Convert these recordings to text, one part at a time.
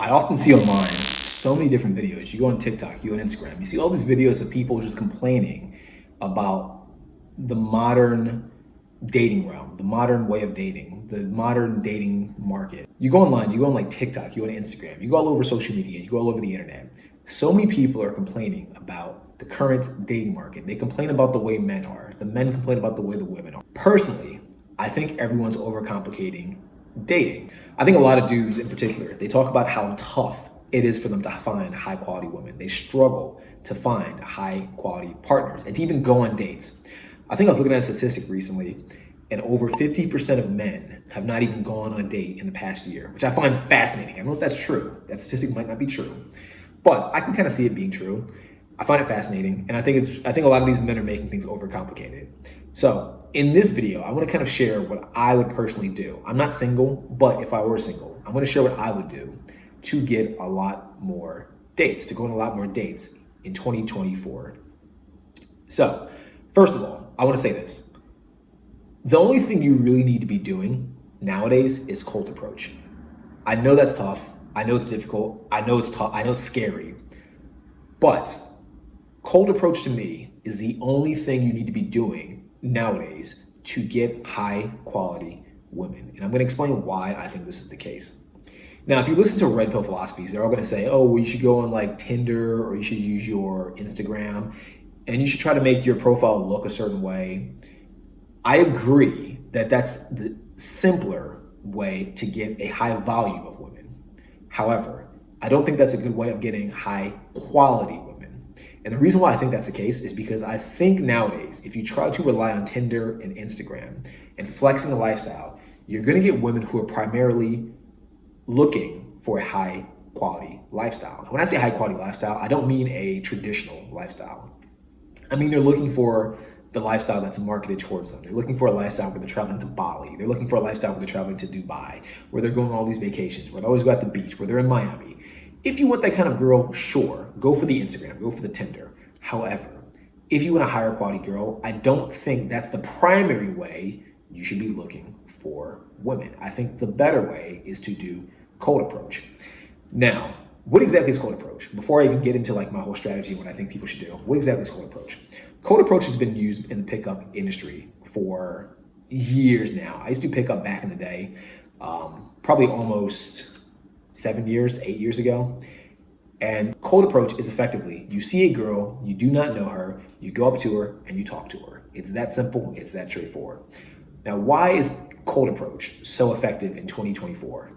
I often see online so many different videos. You go on TikTok, you go on Instagram, you see all these videos of people just complaining about the modern dating realm, the modern way of dating, the modern dating market. You go online, you go on like TikTok, you go on Instagram, you go all over social media, you go all over the internet. So many people are complaining about the current dating market. They complain about the way men are. The men complain about the way the women are. Personally, I think everyone's overcomplicating dating. I think a lot of dudes in particular, they talk about how tough it is for them to find high quality women. They struggle to find high quality partners and to even go on dates. I think I was looking at a statistic recently, and over 50% of men have not even gone on a date in the past year, which I find fascinating. I don't know if that's true. That statistic might not be true, but I can kind of see it being true. I find it fascinating, and I think a lot of these men are making things overcomplicated. So in this video, I want to kind of share what I would personally do. I'm not single, but if I were single, I'm going to share what I would do to get a lot more dates, to go on a lot more dates in 2024. So first of all, I want to say this. The only thing you really need to be doing nowadays is cold approach. I know that's tough. I know it's difficult. I know it's tough. I know it's scary. But cold approach to me is the only thing you need to be doing nowadays to get high quality women. And I'm going to explain why I think this is the case. Now, if you listen to red pill philosophies, they're all going to say, oh, well, you should go on like Tinder, or you should use your Instagram, and you should try to make your profile look a certain way. I agree that that's the simpler way to get a high volume of women. However, I don't think that's a good way of getting high quality women. And the reason why I think that's the case is because I think nowadays, if you try to rely on Tinder and Instagram and flexing a lifestyle, you're going to get women who are primarily looking for a high quality lifestyle. And when I say high quality lifestyle, I don't mean a traditional lifestyle. I mean, they're looking for the lifestyle that's marketed towards them. They're looking for a lifestyle where they're traveling to Bali. They're looking for a lifestyle where they're traveling to Dubai, where they're going on all these vacations, where they always go at the beach, where they're in Miami. If you want that kind of girl, sure, go for the Instagram, go for the Tinder. However, if you want a higher quality girl, I don't think that's the primary way you should be looking for women. I think the better way is to do cold approach. Now, what exactly is cold approach? Before I even get into like my whole strategy and what I think people should do, what exactly is cold approach? Cold approach has been used in the pickup industry for years now. I used to pick up back in the day, probably almost 8 years ago. And cold approach is effectively, you see a girl, you do not know her, you go up to her and you talk to her. It's that simple, it's that straightforward. Now, why is cold approach so effective in 2024?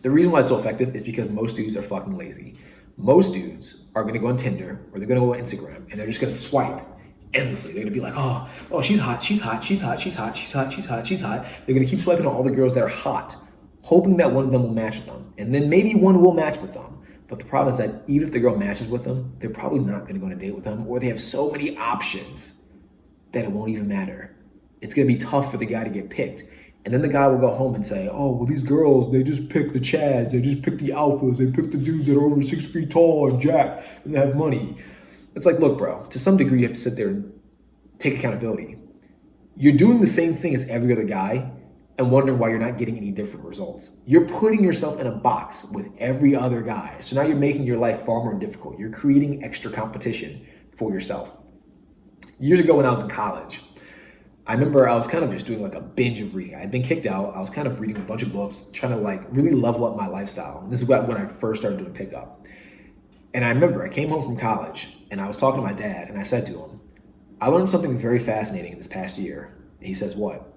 The reason why it's so effective is because most dudes are fucking lazy. Most dudes are gonna go on Tinder or they're gonna go on Instagram and they're just gonna swipe endlessly. They're gonna be like, oh, she's hot, she's hot, she's hot, she's hot, she's hot, she's hot, she's hot. They're gonna keep swiping on all the girls that are hot, hoping that one of them will match with them. And then maybe one will match with them. But the problem is that even if the girl matches with them, they're probably not gonna go on a date with them, or they have so many options that it won't even matter. It's gonna be tough for the guy to get picked. And then the guy will go home and say, oh, well, these girls, they just pick the chads, they just pick the alphas, they pick the dudes that are over 6 feet tall and jacked and they have money. It's like, look, bro, to some degree, you have to sit there and take accountability. You're doing the same thing as every other guy and wondering why you're not getting any different results. You're putting yourself in a box with every other guy. So now you're making your life far more difficult. You're creating extra competition for yourself. Years ago when I was in college, I remember I was kind of just doing like a binge of reading. I had been kicked out. I was kind of reading a bunch of books, trying to like really level up my lifestyle. And this is when I first started doing pickup. And I remember I came home from college and I was talking to my dad and I said to him, I learned something very fascinating in this past year. And he says, what?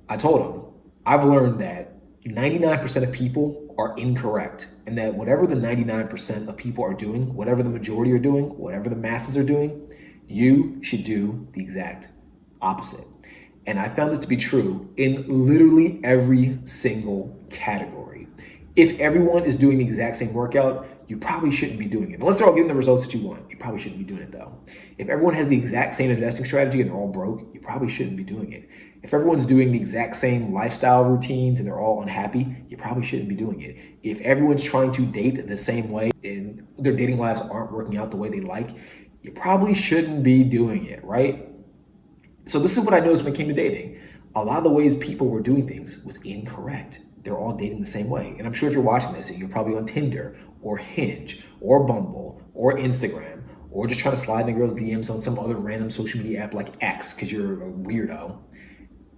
I told him, I've learned that 99% of people are incorrect, and that whatever the 99% of people are doing, whatever the majority are doing, whatever the masses are doing, you should do the exact opposite. And I found this to be true in literally every single category. If everyone is doing the exact same workout, you probably shouldn't be doing it. Unless they're all getting the results that you want, you probably shouldn't be doing it though. If everyone has the exact same investing strategy and they're all broke, you probably shouldn't be doing it. If everyone's doing the exact same lifestyle routines and they're all unhappy, you probably shouldn't be doing it. If everyone's trying to date the same way and their dating lives aren't working out the way they like, you probably shouldn't be doing it, right? So this is what I noticed when it came to dating. A lot of the ways people were doing things was incorrect. they're all dating the same way. And I'm sure if you're watching this, you're probably on Tinder or Hinge or Bumble or Instagram, or just trying to slide in a girl's DMs on some other random social media app like X because you're a weirdo.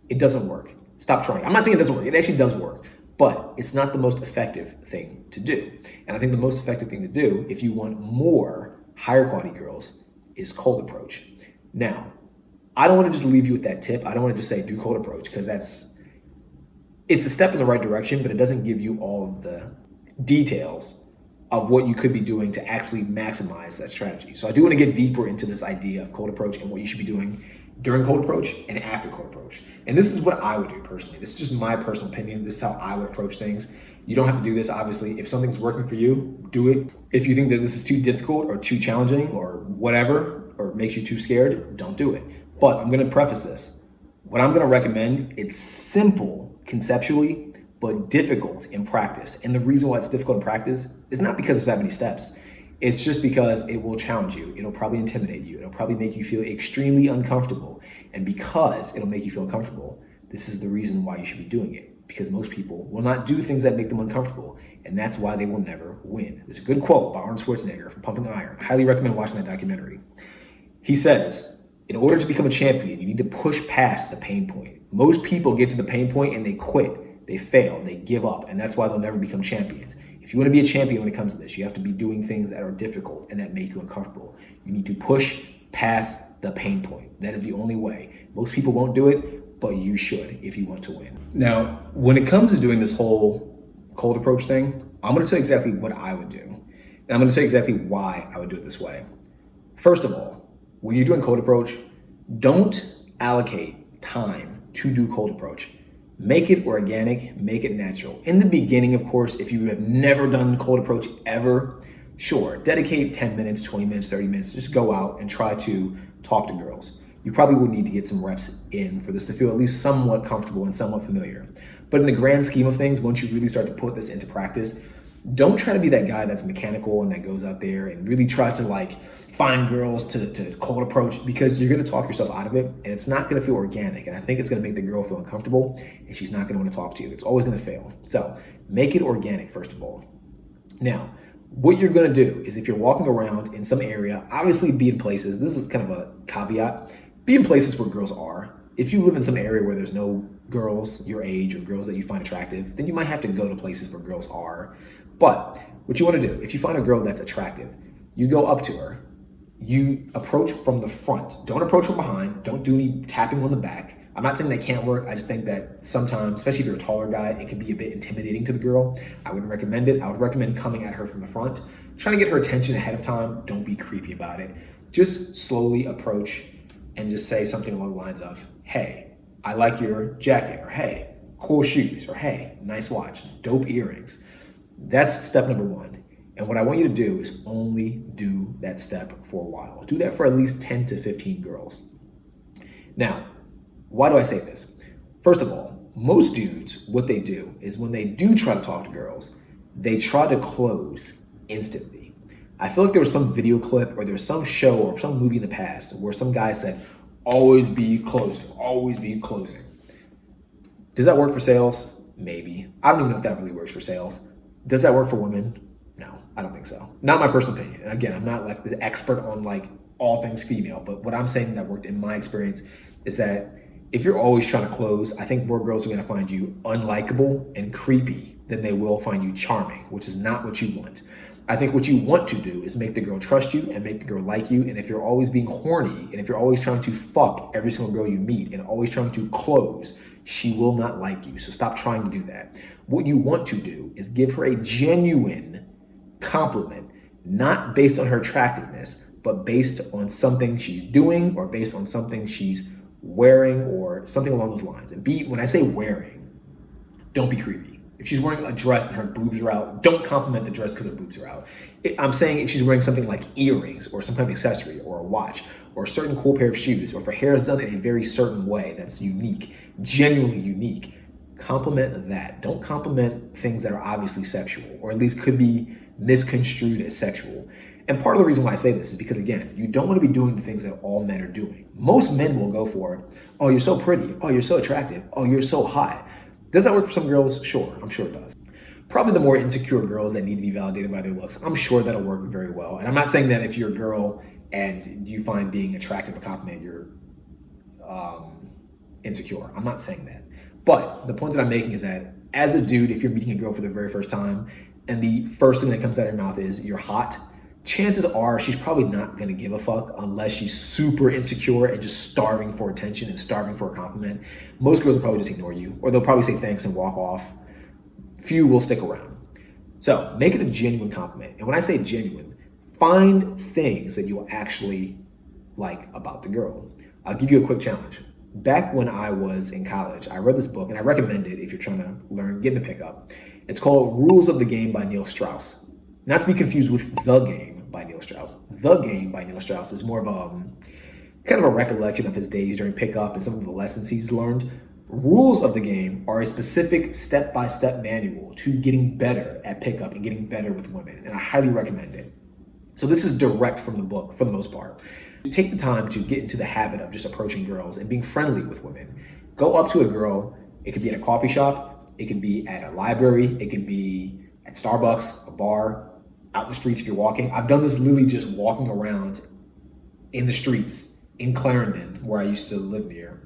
It doesn't work. Stop trying. I'm not saying it doesn't work. It actually does work, but it's not the most effective thing to do. And I think the most effective thing to do, if you want more higher quality girls, is cold approach. Now, I don't want to just leave you with that tip. I don't want to just say do cold approach, because it's a step in the right direction, but it doesn't give you all of the details of what you could be doing to actually maximize that strategy. So I do want to get deeper into this idea of cold approach and what you should be doing during cold approach and after cold approach. And this is what I would do personally. This is just my personal opinion. This is how I would approach things. You don't have to do this, obviously. If something's working for you, do it. If you think that this is too difficult or too challenging or whatever, or makes you too scared, don't do it. But I'm going to preface this. What I'm going to recommend, it's simple conceptually, but difficult in practice. And the reason why it's difficult in practice is not because there's that many steps. It's just because it will challenge you. It'll probably intimidate you. It'll probably make you feel extremely uncomfortable. And because it'll make you feel uncomfortable, this is the reason why you should be doing it. Because most people will not do things that make them uncomfortable. And that's why they will never win. There's a good quote by Arnold Schwarzenegger from Pumping Iron. I highly recommend watching that documentary. He says, in order to become a champion, you need to push past the pain point. Most people get to the pain point and they quit, they fail, they give up, and that's why they'll never become champions. If you want to be a champion when it comes to this, you have to be doing things that are difficult and that make you uncomfortable. You need to push past the pain point. That is the only way. Most people won't do it, but you should if you want to win. Now, when it comes to doing this whole cold approach thing, I'm going to tell you exactly what I would do. And I'm going to tell you exactly why I would do it this way. First of all, when you're doing cold approach, don't allocate time to do cold approach. Make it organic, make it natural. In the beginning, of course, if you have never done cold approach ever, sure, dedicate 10 minutes, 20 minutes, 30 minutes, just go out and try to talk to girls. You probably would need to get some reps in for this to feel at least somewhat comfortable and somewhat familiar. But in the grand scheme of things, once you really start to put this into practice, don't try to be that guy that's mechanical and that goes out there and really tries to find girls to cold approach, because you're going to talk yourself out of it and it's not going to feel organic. And I think it's going to make the girl feel uncomfortable and she's not going to want to talk to you. It's always going to fail. So make it organic, first of all. Now, what you're going to do is, if you're walking around in some area, obviously be in places, this is kind of a caveat, be in places where girls are. If you live in some area where there's no girls your age or girls that you find attractive, then you might have to go to places where girls are. But what you want to do, if you find a girl that's attractive, you go up to her, you approach from the front. Don't approach from behind. Don't do any tapping on the back. I'm not saying that can't work. I just think that sometimes, especially if you're a taller guy, it can be a bit intimidating to the girl. I wouldn't recommend it. I would recommend coming at her from the front, trying to get her attention ahead of time. Don't be creepy about it. Just slowly approach and just say something along the lines of, hey, I like your jacket, or hey, cool shoes, or hey, nice watch, dope earrings. That's step number one. And what I want you to do is only do that step for a while. Do that for at least 10 to 15 girls. Now, why do I say this? First of all, most dudes, what they do is when they do try to talk to girls, they try to close instantly. I feel like there was some video clip or there was some show or some movie in the past where some guy said, always be closing, always be closing. Does that work for sales? Maybe. I don't even know if that really works for sales. Does that work for women? No, I don't think so. Not my personal opinion. And again, I'm not the expert on all things female, but what I'm saying that worked in my experience is that if you're always trying to close, I think more girls are going to find you unlikable and creepy than they will find you charming, which is not what you want. I think what you want to do is make the girl trust you and make the girl like you. And if you're always being horny and if you're always trying to fuck every single girl you meet and always trying to close, she will not like you. So stop trying to do that. What you want to do is give her a genuine compliment, not based on her attractiveness, but based on something she's doing or based on something she's wearing or something along those lines. And when I say wearing, don't be creepy. If she's wearing a dress and her boobs are out, don't compliment the dress because her boobs are out. I'm saying if she's wearing something like earrings or some kind of accessory or a watch or a certain cool pair of shoes, or if her hair is done in a very certain way that's unique, genuinely unique, compliment that. Don't compliment things that are obviously sexual or at least could be misconstrued as sexual. And part of the reason why I say this is because, again, you don't want to be doing the things that all men are doing. Most men will go for, oh, you're so pretty. Oh, you're so attractive. Oh, you're so hot. Does that work for some girls? Sure, I'm sure it does. Probably the more insecure girls that need to be validated by their looks, I'm sure that'll work very well. And I'm not saying that if you're a girl and you find being attractive a compliment, you're insecure. I'm not saying that. But the point that I'm making is that as a dude, if you're meeting a girl for the very first time and the first thing that comes out of your mouth is you're hot, chances are she's probably not going to give a fuck unless she's super insecure and just starving for attention and starving for a compliment. Most girls will probably just ignore you, or they'll probably say thanks and walk off. Few will stick around. So make it a genuine compliment. And when I say genuine, find things that you'll actually like about the girl. I'll give you a quick challenge. Back when I was in college, I read this book, and I recommend it if you're trying to learn, get into pickup. It's called Rules of the Game by Neil Strauss. Not to be confused with The Game by Neil Strauss. The Game by Neil Strauss is more of a kind of a recollection of his days during pickup and some of the lessons he's learned. Rules of the Game are a specific step-by-step manual to getting better at pickup and getting better with women, and I highly recommend it. So this is direct from the book for the most part. Take the time to get into the habit of just approaching girls and being friendly with women. Go up to a girl. It could be at a coffee shop. It could be at a library. It could be at Starbucks, a bar, out in the streets if you're walking. I've done this literally just walking around in the streets in Clarendon, where I used to live near.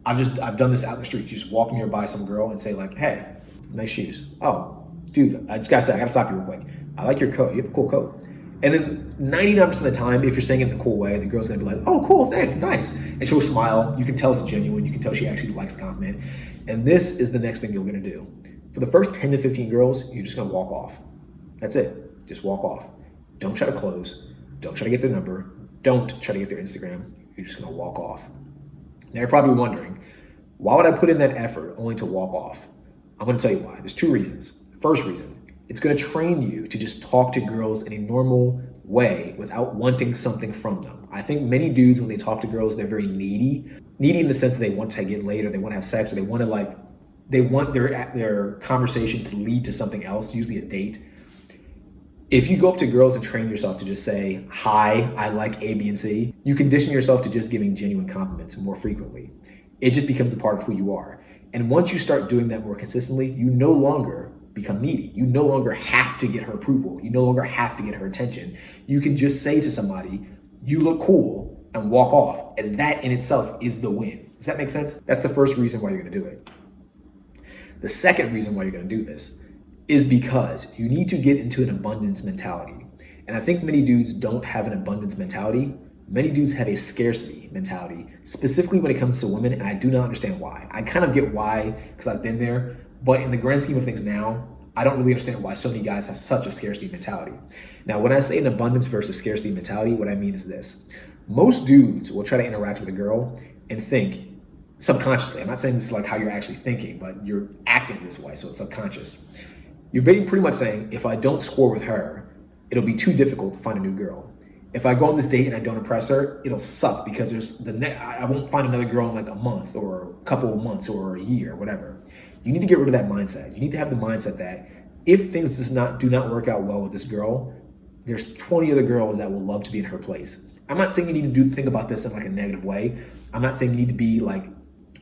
I've done this out in the street, just walking nearby some girl and say like, hey, nice shoes. Oh, dude, I just gotta say, I gotta stop you real quick. I like your coat. You have a cool coat. And then 99% of the time, if you're saying it in a cool way, the girl's gonna be like, oh, cool, thanks, nice. And she'll smile. You can tell it's genuine. You can tell she actually likes the compliment. And this is the next thing you're gonna do. For the first 10 to 15 girls, you're just gonna walk off. That's it. Just walk off. Don't try to close. Don't try to get their number. Don't try to get their Instagram. You're just gonna walk off. Now you're probably wondering, why would I put in that effort only to walk off? I'm gonna tell you why. There's two reasons. First reason, it's gonna train you to just talk to girls in a normal way without wanting something from them. I think many dudes, when they talk to girls, they're very needy. Needy in the sense that they want to get laid, or they want to have sex, or they want their conversation to lead to something else, usually a date. If you go up to girls and train yourself to just say, hi, I like A, B, and C, you condition yourself to just giving genuine compliments more frequently. It just becomes a part of who you are. And once you start doing that more consistently, you no longer become needy. You no longer have to get her approval. You no longer have to get her attention. You can just say to somebody, you look cool, and walk off. And that in itself is the win. Does that make sense? That's the first reason why you're gonna do it. The second reason why you're gonna do this is because you need to get into an abundance mentality. And I think many dudes don't have an abundance mentality. Many dudes have a scarcity mentality, specifically when it comes to women, and I do not understand why. I kind of get why, because I've been there, but in the grand scheme of things now, I don't really understand why so many guys have such a scarcity mentality. Now, when I say an abundance versus scarcity mentality, what I mean is this. Most dudes will try to interact with a girl and think subconsciously. I'm not saying this is like how you're actually thinking, but you're acting this way, so it's subconscious. You're pretty much saying, if I don't score with her, it'll be too difficult to find a new girl. If I go on this date and I don't impress her, it'll suck because I won't find another girl in like a month or a couple of months or a year, whatever. You need to get rid of that mindset. You need to have the mindset that if things do not work out well with this girl, there's 20 other girls that will love to be in her place. I'm not saying you need to think about this in like a negative way. I'm not saying you need to be like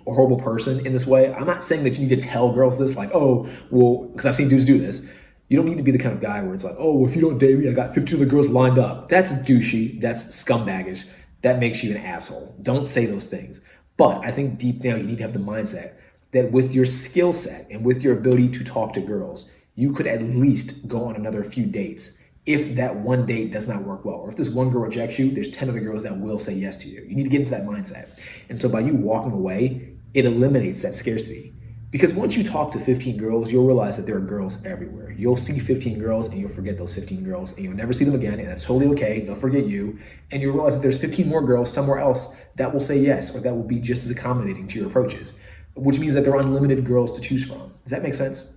a horrible person in this way. I'm not saying that you need to tell girls this, like, oh, well, because I've seen dudes do this. You don't need to be the kind of guy where it's like, oh, if you don't date me, I got 15 other girls lined up. That's douchey. That's scumbaggish. That makes you an asshole. Don't say those things. But I think deep down, you need to have the mindset that with your skill set and with your ability to talk to girls, you could at least go on another few dates. If that one date does not work well, or if this one girl rejects you, there's 10 other girls that will say yes to you. You need to get into that mindset. And so by you walking away, it eliminates that scarcity. Because once you talk to 15 girls, you'll realize that there are girls everywhere. You'll see 15 girls and you'll forget those 15 girls and you'll never see them again, and that's totally okay. They'll forget you. And you'll realize that there's 15 more girls somewhere else that will say yes, or that will be just as accommodating to your approaches, which means that there are unlimited girls to choose from. Does that make sense?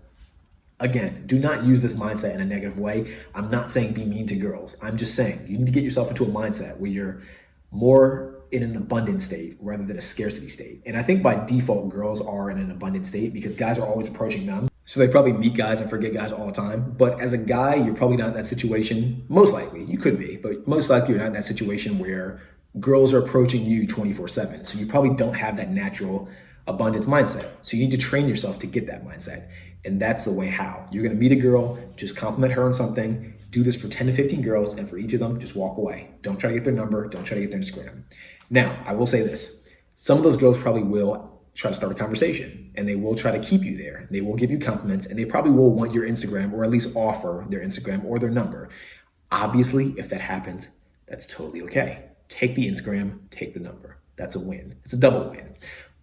Again, do not use this mindset in a negative way. I'm not saying be mean to girls. I'm just saying you need to get yourself into a mindset where you're more in an abundant state rather than a scarcity state. And I think by default, girls are in an abundant state because guys are always approaching them. So they probably meet guys and forget guys all the time. But as a guy, you're probably not in that situation. Most likely, you could be, but most likely you're not in that situation where girls are approaching you 24/7. So you probably don't have that natural abundance mindset. So you need to train yourself to get that mindset. And that's the way how. You're gonna meet a girl, just compliment her on something, do this for 10 to 15 girls, and for each of them, just walk away. Don't try to get their number, don't try to get their Instagram. Now, I will say this, some of those girls probably will try to start a conversation and they will try to keep you there. They will give you compliments and they probably will want your Instagram or at least offer their Instagram or their number. Obviously, if that happens, that's totally okay. Take the Instagram, take the number. That's a win. It's a double win.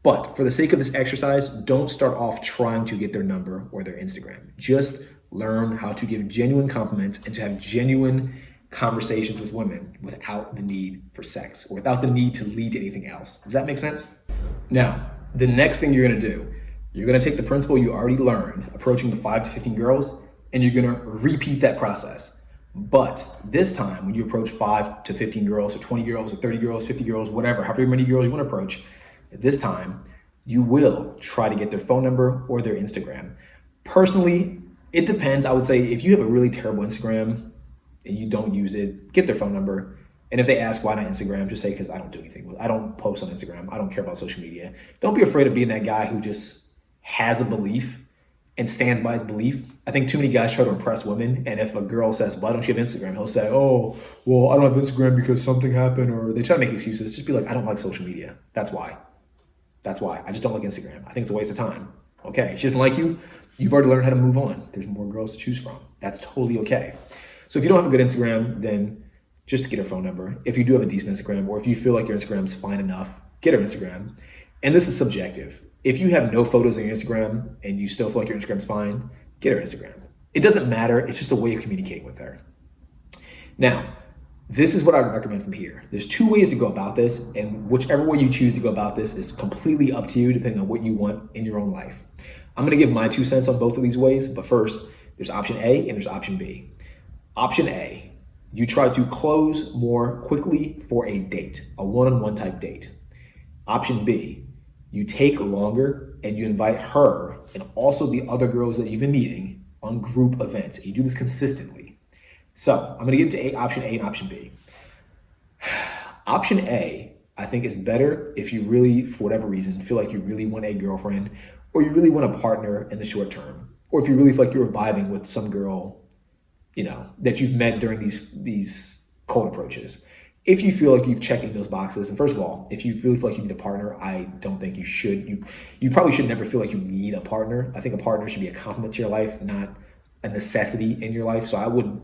But for the sake of this exercise, don't start off trying to get their number or their Instagram. Just learn how to give genuine compliments and to have genuine conversations with women without the need for sex or without the need to lead to anything else. Does that make sense? Now, the next thing you're gonna do, you're gonna take the principle you already learned, approaching the 5 to 15 girls, and you're gonna repeat that process. But this time, when you approach 5 to 15 girls or 20 girls or 30 girls, 50 girls, whatever, however many girls you wanna approach, this time, you will try to get their phone number or their Instagram. Personally, it depends. I would say if you have a really terrible Instagram and you don't use it, get their phone number. And if they ask why not Instagram, just say, because I don't do anything with it. I don't post on Instagram. I don't care about social media. Don't be afraid of being that guy who just has a belief and stands by his belief. I think too many guys try to impress women. And if a girl says, why don't you have Instagram? He'll say, oh, well, I don't have Instagram because something happened. Or they try to make excuses. Just be like, I don't like social media. That's why. That's why. I just don't like Instagram. I think it's a waste of time. Okay, she doesn't like you. You've already learned how to move on. There's more girls to choose from. That's totally okay. So if you don't have a good Instagram, then just get her phone number. If you do have a decent Instagram, or if you feel like your Instagram's fine enough, get her Instagram. And this is subjective. If you have no photos on your Instagram and you still feel like your Instagram's fine, get her Instagram. It doesn't matter. It's just a way of communicating with her. Now, this is what I would recommend from here. There's 2 ways to go about this, and whichever way you choose to go about this is completely up to you, depending on what you want in your own life. I'm gonna give my 2 cents on both of these ways, but first, there's option A and there's option B. Option A, you try to close more quickly for a date, a one-on-one type date. Option B, you take longer and you invite her and also the other girls that you've been meeting on group events. And you do this consistently. So I'm gonna get into option A and option B. Option A, I think, is better if you really, for whatever reason, feel like you really want a girlfriend or you really want a partner in the short term. Or if you really feel like you're vibing with some girl, that you've met during these cold approaches. If you feel like you've checked those boxes, and first of all, if you really feel like you need a partner, I don't think you should. You probably should never feel like you need a partner. I think a partner should be a compliment to your life, not a necessity in your life. So I would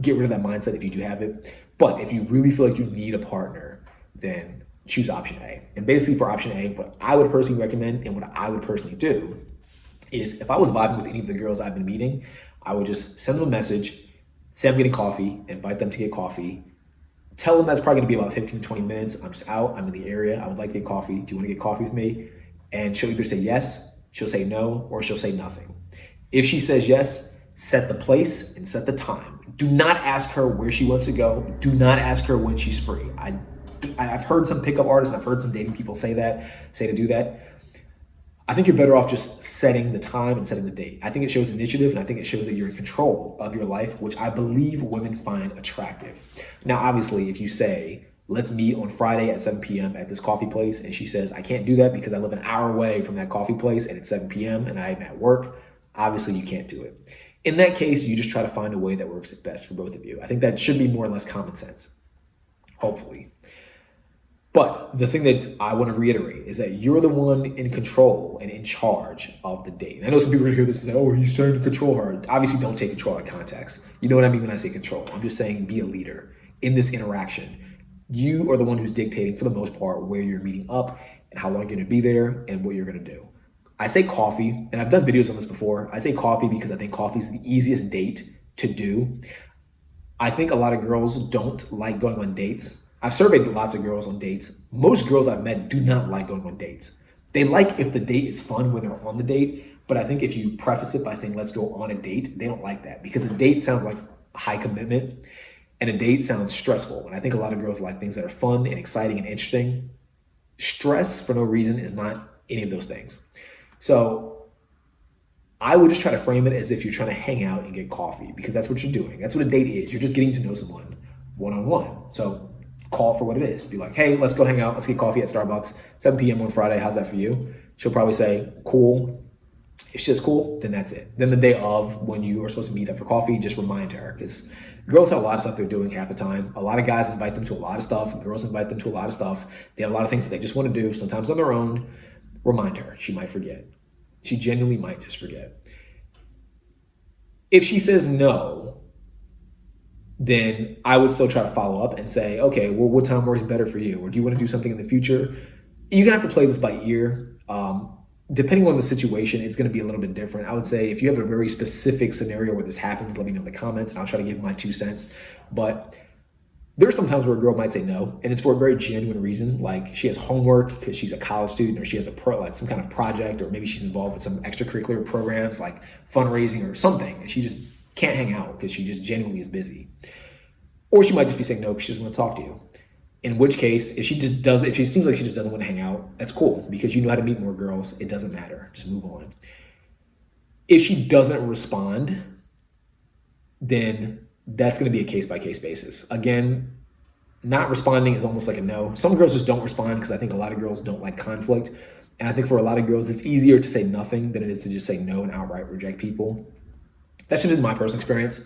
get rid of that mindset if you do have it. But if you really feel like you need a partner, then choose option A. And basically for option A, what I would personally recommend and what I would personally do is if I was vibing with any of the girls I've been meeting, I would just send them a message, say I'm getting coffee, invite them to get coffee, tell them that's probably gonna be about 15 to 20 minutes. I'm just out, I'm in the area, I would like to get coffee. Do you wanna get coffee with me? And she'll either say yes, she'll say no, or she'll say nothing. If she says yes, set the place and set the time. Do not ask her where she wants to go. Do not ask her when she's free. I've heard some pickup artists, I've heard some dating people say to do that. I think you're better off just setting the time and setting the date. I think it shows initiative, and I think it shows that you're in control of your life, which I believe women find attractive. Now, obviously, if you say, let's meet on Friday at 7 p.m. at this coffee place, and she says, I can't do that because I live an hour away from that coffee place and it's 7 p.m. and I'm at work, obviously you can't do it. In that case, you just try to find a way that works best for both of you. I think that should be more or less common sense, hopefully. But the thing that I want to reiterate is that you're the one in control and in charge of the date. And I know some people hear this and say, oh, he's trying to control her. Obviously, don't take control out of context. You know what I mean when I say control. I'm just saying be a leader in this interaction. You are the one who's dictating, for the most part, where you're meeting up and how long you're going to be there and what you're going to do. I say coffee, and I've done videos on this before. I say coffee because I think coffee is the easiest date to do. I think a lot of girls don't like going on dates. I've surveyed lots of girls on dates. Most girls I've met do not like going on dates. They like if the date is fun when they're on the date, but I think if you preface it by saying, let's go on a date, they don't like that because a date sounds like high commitment and a date sounds stressful. And I think a lot of girls like things that are fun and exciting and interesting. Stress for no reason is not any of those things. So I would just try to frame it as if you're trying to hang out and get coffee because that's what you're doing. That's what a date is. You're just getting to know someone one-on-one. So call for what it is. Be like, hey, let's go hang out. Let's get coffee at Starbucks, 7 p.m. on Friday. How's that for you? She'll probably say, cool. If she says cool, then that's it. Then the day of, when you are supposed to meet up for coffee, just remind her, because girls have a lot of stuff they're doing half the time. A lot of guys invite them to a lot of stuff. Girls invite them to a lot of stuff. They have a lot of things that they just want to do, sometimes on their own. Remind her. She might forget. She genuinely might just forget. If she says no, then I would still try to follow up and say, okay, well, what time works better for you? Or do you want to do something in the future? You're going to have to play this by ear. Depending on the situation, it's going to be a little bit different. I would say if you have a very specific scenario where this happens, let me know in the comments and I'll try to give my 2 cents. But there are some times where a girl might say no, and it's for a very genuine reason. Like she has homework because she's a college student, or she has some kind of project, or maybe she's involved with some extracurricular programs like fundraising or something, and she just can't hang out because she just genuinely is busy. Or she might just be saying no because she doesn't want to talk to you. In which case, if she seems like she just doesn't want to hang out, that's cool, because you know how to meet more girls. It doesn't matter. Just move on. If she doesn't respond, then that's going to be a case-by-case basis. Again, not responding is almost like a no. Some girls just don't respond because I think a lot of girls don't like conflict. And I think for a lot of girls, it's easier to say nothing than it is to just say no and outright reject people. That's just my personal experience.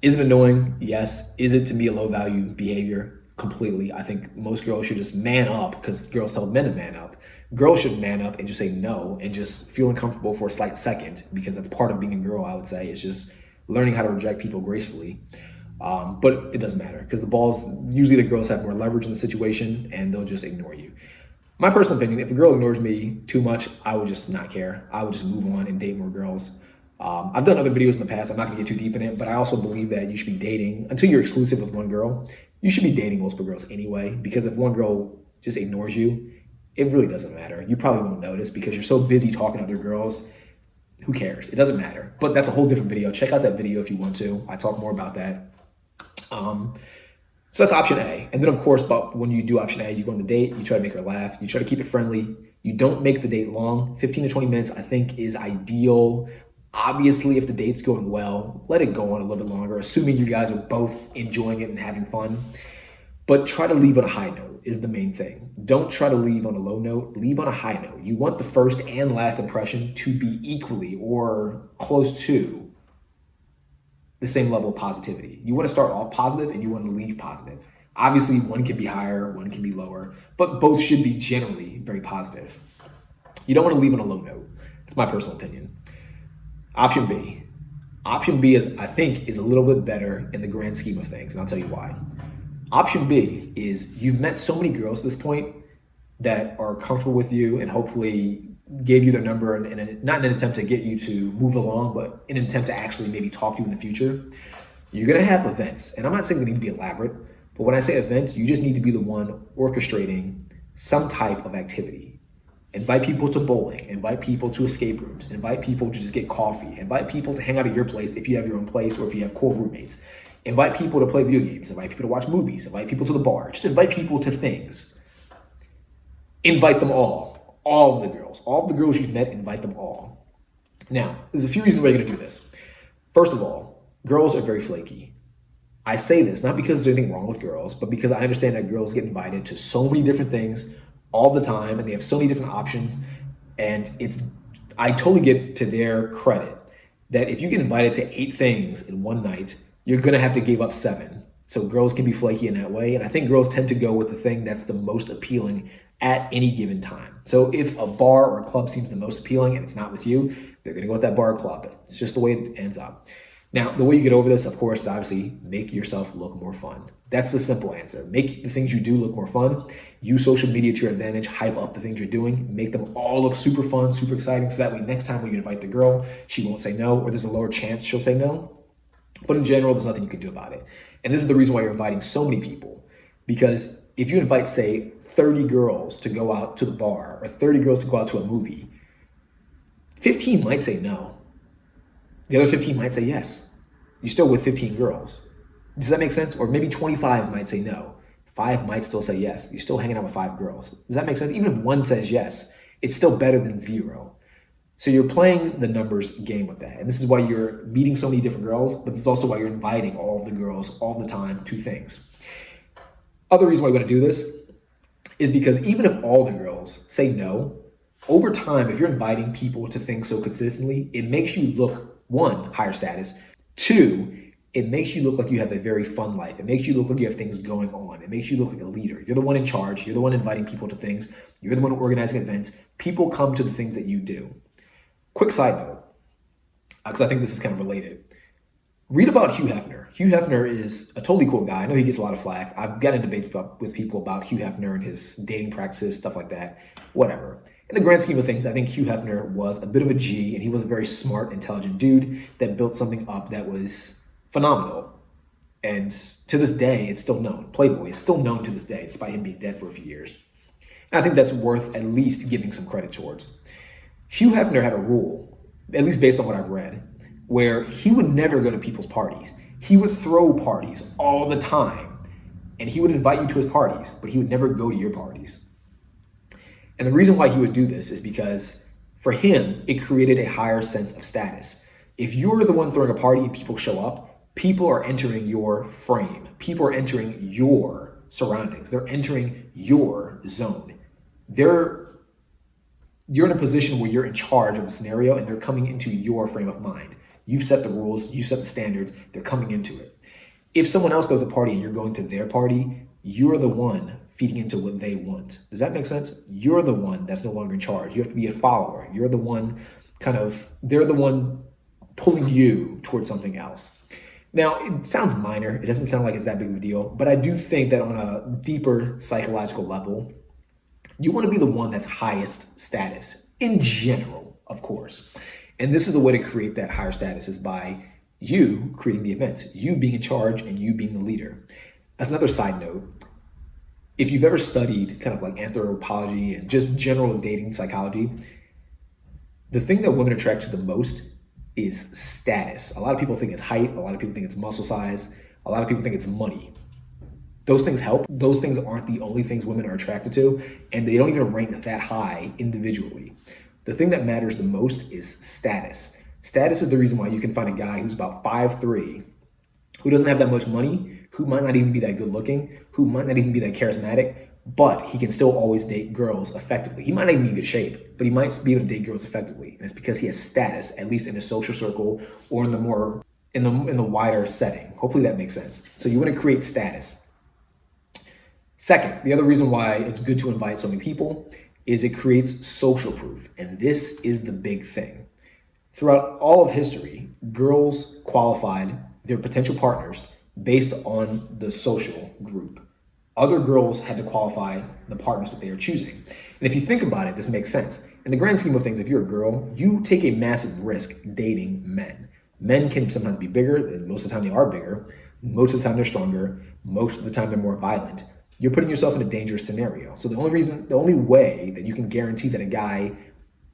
Is it annoying? Yes. Is it to me a low-value behavior? Completely. I think most girls should just man up, because girls tell men to man up. Girls should man up and just say no and just feel uncomfortable for a slight second, because that's part of being a girl, I would say. It's just learning how to reject people gracefully. But it doesn't matter, because usually the girls have more leverage in the situation and they'll just ignore you. My personal opinion, if a girl ignores me too much, I would just not care. I would just move on and date more girls. I've done other videos in the past. I'm not going to get too deep in it, but I also believe that you should be dating until you're exclusive with one girl. You should be dating multiple girls anyway, because if one girl just ignores you, it really doesn't matter. You probably won't notice because you're so busy talking to other girls. Who cares? It doesn't matter. But that's a whole different video. Check out that video if you want to. I talk more about that. So that's option A. And then, of course, but when you do option A, you go on the date, you try to make her laugh, you try to keep it friendly. You don't make the date long. 15 to 20 minutes, I think, is ideal. Obviously, if the date's going well, let it go on a little bit longer, assuming you guys are both enjoying it and having fun. But try to leave on a high note is the main thing. Don't try to leave on a low note. Leave on a high note. You want the first and last impression to be equally or close to the same level of positivity. You want to start off positive and you want to leave positive. Obviously, one can be higher, one can be lower, but both should be generally very positive. You don't want to leave on a low note. It's my personal opinion. Option B. Option B I think is a little bit better in the grand scheme of things, and I'll tell you why. Option B is you've met so many girls at this point that are comfortable with you and hopefully gave you their number, and not in an attempt to get you to move along, but in an attempt to actually maybe talk to you in the future. You're going to have events, and I'm not saying they need to be elaborate, but when I say events, you just need to be the one orchestrating some type of activity. Invite people to bowling, invite people to escape rooms, invite people to just get coffee, invite people to hang out at your place if you have your own place or if you have cool roommates. Invite people to play video games, invite people to watch movies, invite people to the bar, just invite people to things. Invite them all of the girls you've met, invite them all. Now, there's a few reasons why you're gonna do this. First of all, girls are very flaky. I say this not because there's anything wrong with girls, but because I understand that girls get invited to so many different things all the time, and they have so many different options, and I totally get to their credit that if you get invited to 8 things in one night, you're gonna have to give up 7. So girls can be flaky in that way, and I think girls tend to go with the thing that's the most appealing at any given time. So if a bar or a club seems the most appealing and it's not with you, they're gonna go with that bar or club. It's just the way it ends up. Now, the way you get over this, of course, is obviously make yourself look more fun. That's the simple answer. Make the things you do look more fun. Use social media to your advantage. Hype up the things you're doing. Make them all look super fun, super exciting, so that way next time when you invite the girl, she won't say no, or there's a lower chance she'll say no. But in general, there's nothing you can do about it. And this is the reason why you're inviting so many people. Because if you invite, say, 30 girls to go out to the bar or 30 girls to go out to a movie, 15 might say no. The other 15 might say yes. You're still with 15 girls. Does that make sense? Or maybe 25 might say no. 5 might still say yes. You're still hanging out with 5 girls. Does that make sense? Even if 1 says yes, it's still better than 0. So you're playing the numbers game with that. And this is why you're meeting so many different girls, but this is also why you're inviting all of the girls all the time to things. Other reason why you're going to do this is because even if all the girls say no, Over time, if you're inviting people to things so consistently, it makes you look, one, higher status. Two, it makes you look like you have a very fun life. It makes you look like you have things going on. It makes you look like a leader. You're the one in charge. You're the one inviting people to things. You're the one organizing events. People come to the things that you do. Quick side note, because I think this is kind of related. Read about Hugh Hefner. Hugh Hefner is a totally cool guy. I know he gets a lot of flack. I've gotten in debates with people about Hugh Hefner and his dating practices, stuff like that, whatever. In the grand scheme of things, I think Hugh Hefner was a bit of a G, and he was a very smart, intelligent dude that built something up that was phenomenal. And to this day, it's still known. Playboy is still known to this day, despite him being dead for a few years. And I think that's worth at least giving some credit towards. Hugh Hefner had a rule, at least based on what I've read, where he would never go to people's parties. He would throw parties all the time, and he would invite you to his parties, but he would never go to your parties. And the reason why he would do this is because for him, it created a higher sense of status. If you're the one throwing a party and people show up, people are entering your frame. People are entering your surroundings. They're entering your zone. You're in a position where you're in charge of a scenario, and they're coming into your frame of mind. You've set the rules, you set the standards, they're coming into it. If someone else goes to a party and you're going to their party, you're the one feeding into what they want. Does that make sense? You're the one that's no longer in charge. You have to be a follower. You're the one they're the one pulling you towards something else. Now, it sounds minor. It doesn't sound like it's that big of a deal, but I do think that on a deeper psychological level, you want to be the one that's highest status in general, of course. And this is the way to create that higher status is by you creating the events, you being in charge and you being the leader. As another side note, if you've ever studied kind of like anthropology and just general dating psychology, the thing that women attract to the most is status. A lot of people think it's height. A lot of people think it's muscle size. A lot of people think it's money. Those things help. Those things aren't the only things women are attracted to, and they don't even rank that high individually. The thing that matters the most is status. Status is the reason why you can find a guy who's about 5'3", who doesn't have that much money, who might not even be that good looking, who might not even be that charismatic, but he can still always date girls effectively. He might not even be in good shape, but he might be able to date girls effectively. And it's because he has status, at least in his social circle or in the wider setting. Hopefully that makes sense. So you want to create status. Second, the other reason why it's good to invite so many people is it creates social proof. And this is the big thing. Throughout all of history, girls qualified their potential partners based on the social group. Other girls had to qualify the partners that they are choosing. And if you think about it, this makes sense. In the grand scheme of things, if you're a girl, you take a massive risk dating men. Men can sometimes be bigger, and most of the time they are bigger. Most of the time they're stronger. Most of the time they're more violent. You're putting yourself in a dangerous scenario. So the only way that you can guarantee that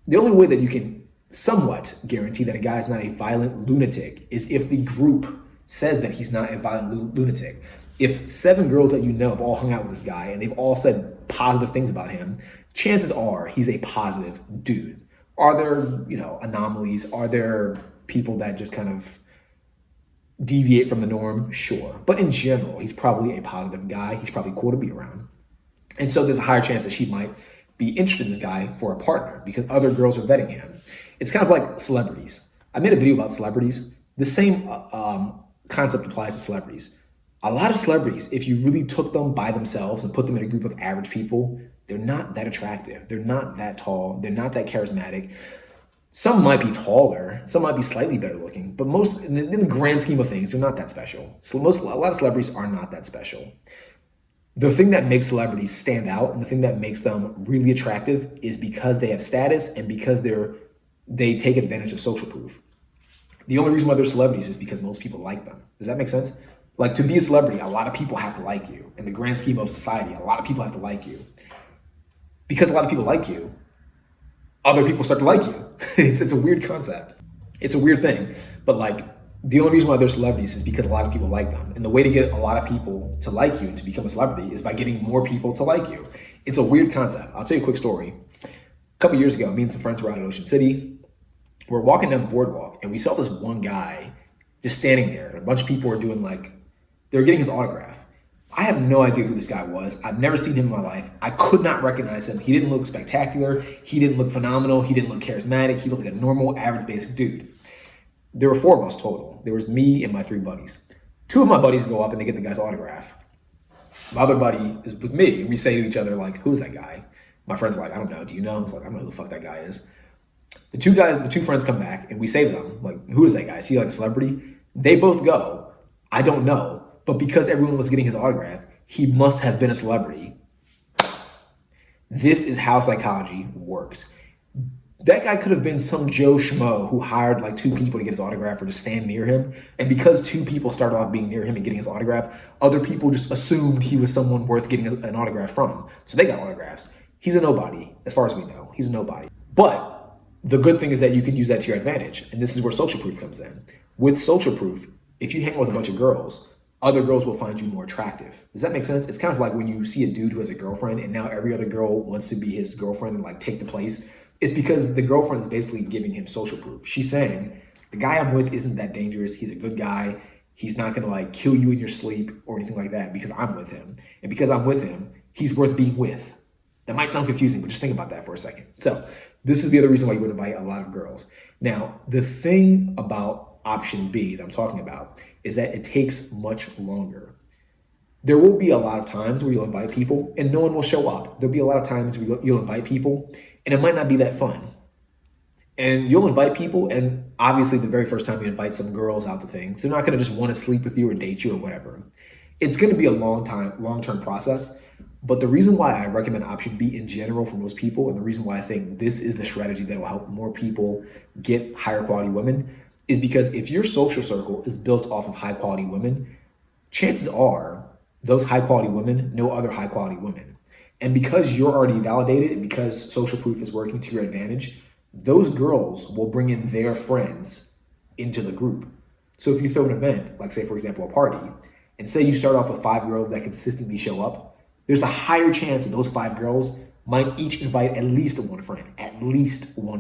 the only way that you can somewhat guarantee that a guy is not a violent lunatic is if the group says that he's not a violent lunatic. If 7 girls that you know have all hung out with this guy and they've all said positive things about him, chances are he's a positive dude. Are there, anomalies? Are there people that just kind of deviate from the norm? Sure. But in general, he's probably a positive guy. He's probably cool to be around. And so there's a higher chance that she might be interested in this guy for a partner because other girls are vetting him. It's kind of like celebrities. I made a video about celebrities. The same concept applies to celebrities. A lot of celebrities, if you really took them by themselves and put them in a group of average people, they're not that attractive. They're not that tall. They're not that charismatic. Some might be taller. Some might be slightly better looking. But most, in the grand scheme of things, they're not that special. So a lot of celebrities are not that special. The thing that makes celebrities stand out and the thing that makes them really attractive is because they have status and because they take advantage of social proof. The only reason why they're celebrities is because most people like them. Does that make sense? Like, to be a celebrity, a lot of people have to like you. In the grand scheme of society, a lot of people have to like you. Because a lot of people like you, other people start to like you. It's a weird concept. It's a weird thing. But the only reason why they're celebrities is because a lot of people like them. And the way to get a lot of people to like you and to become a celebrity is by getting more people to like you. It's a weird concept. I'll tell you a quick story. A couple years ago, me and some friends were out in Ocean City. We're walking down the boardwalk and we saw this one guy just standing there. And a bunch of people were doing they were getting his autograph. I have no idea who this guy was. I've never seen him in my life. I could not recognize him. He didn't look spectacular. He didn't look phenomenal. He didn't look charismatic. He looked like a normal, average, basic dude. There were 4 of us total. There was me and my 3 buddies. 2 of my buddies go up and they get the guy's autograph. My other buddy is with me, and we say to each other, like, who's that guy? My friend's like, I don't know. Do you know? I was like, I don't know who the fuck that guy is. The 2 friends come back, and we say to them, like, who is that guy? Is he like a celebrity? They both go, I don't know. But because everyone was getting his autograph, he must have been a celebrity. This is how psychology works. That guy could have been some Joe Schmo who hired like 2 people to get his autograph or to stand near him. And because 2 people started off being near him and getting his autograph, other people just assumed he was someone worth getting an autograph from. So they got autographs. He's a nobody, as far as we know. He's a nobody. But the good thing is that you can use that to your advantage. And this is where social proof comes in. With social proof, if you hang out with a bunch of girls, other girls will find you more attractive. Does that make sense? It's kind of like when you see a dude who has a girlfriend and now every other girl wants to be his girlfriend and like take the place. It's because the girlfriend is basically giving him social proof. She's saying, the guy I'm with isn't that dangerous. He's a good guy. He's not gonna like kill you in your sleep or anything like that because I'm with him. And because I'm with him, he's worth being with. That might sound confusing, but just think about that for a second. So this is the other reason why you would invite a lot of girls. Now, the thing about option B that I'm talking about is that it takes much longer. There will be a lot of times where you'll invite people and no one will show up. There'll be a lot of times where you'll invite people and it might not be that fun. And you'll invite people, and obviously the very first time you invite some girls out to things, they're not gonna just wanna sleep with you or date you or whatever. It's gonna be a long-term process. But the reason why I recommend option B in general for most people, and the reason why I think this is the strategy that will help more people get higher quality women, is because if your social circle is built off of high quality women, chances are those high quality women know other high quality women. And because you're already validated and because social proof is working to your advantage, those girls will bring in their friends into the group. So if you throw an event, like say for example, a party, and say you start off with 5 girls that consistently show up, there's a higher chance that those 5 girls might each invite at least one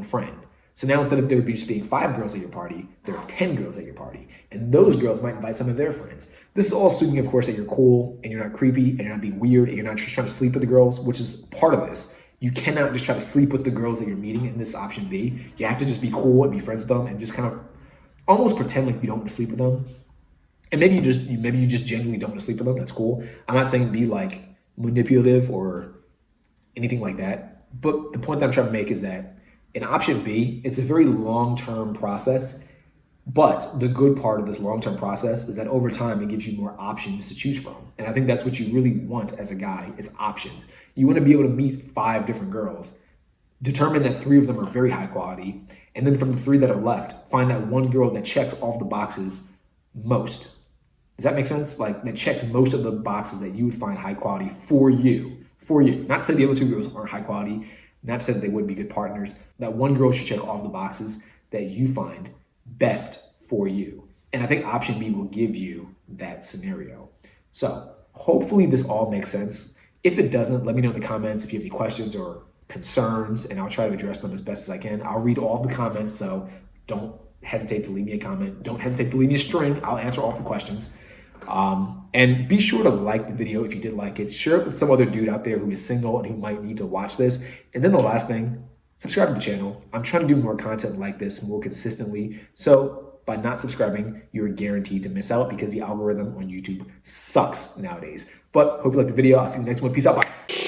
friend. So now instead of there just being 5 girls at your party, there are 10 girls at your party. And those girls might invite some of their friends. This is all assuming, of course, that you're cool and you're not creepy and you're not being weird and you're not just trying to sleep with the girls, which is part of this. You cannot just try to sleep with the girls that you're meeting in this option B. You have to just be cool and be friends with them and just kind of almost pretend like you don't want to sleep with them. And maybe you just genuinely don't want to sleep with them. That's cool. I'm not saying be like manipulative or anything like that. But the point that I'm trying to make is that in option B, it's a very long-term process. But the good part of this long-term process is that over time, it gives you more options to choose from. And I think that's what you really want as a guy is options. You want to be able to meet 5 different girls, determine that 3 of them are very high quality, and then from the 3 that are left, find that one girl that checks all the boxes most. Does that make sense? Like that checks most of the boxes that you would find high quality for you. Not to say the other 2 girls aren't high quality, not to say that they wouldn't be good partners. That one girl should check all the boxes that you find best for you. And I think option B will give you that scenario. So hopefully this all makes sense. If it doesn't, let me know in the comments if you have any questions or concerns, and I'll try to address them as best as I can. I'll read all the comments, so don't hesitate to leave me a comment. Don't hesitate to leave me a string. I'll answer all the questions. And be sure to like the video if you did like it. Share it with some other dude out there who is single and who might need to watch this. And then the last thing, subscribe to the channel. I'm trying to do more content like this more consistently. So by not subscribing, you're guaranteed to miss out because the algorithm on YouTube sucks nowadays. But hope you like the video. I'll see you in the next one. Peace out. Bye.